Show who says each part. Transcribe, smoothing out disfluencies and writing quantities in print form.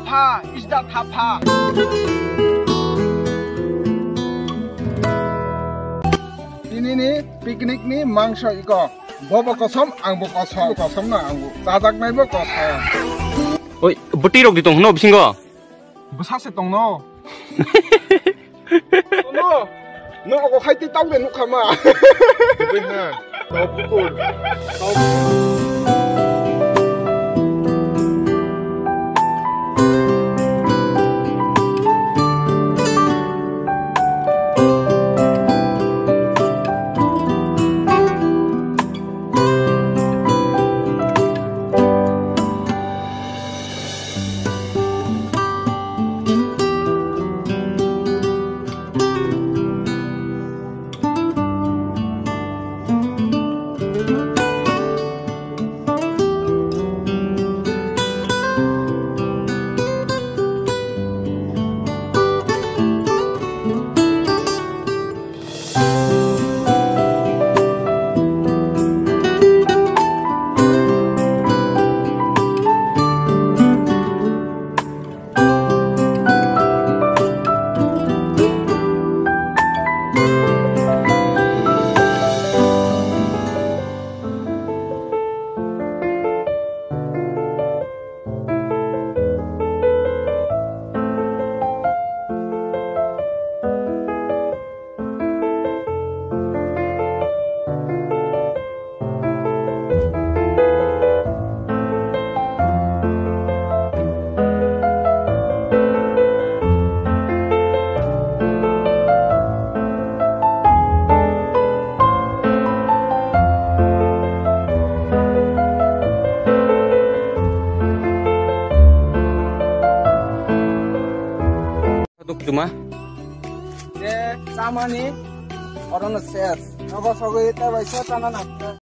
Speaker 1: Papa, is that Papa? Ini nih piknik nih mangsa iko. Bobo kosong, angbo kosong, kosong na angbo. Jajak nai bo kosong.
Speaker 2: Oi, buti rok di tong no bisingo.
Speaker 1: Besar se tong no. No, no aku kaiti tau deh nuk kama. Benar, tau pukul.
Speaker 2: Cuma
Speaker 1: sama nih orang ngeses. Apa sogo itu baisa tanah nak.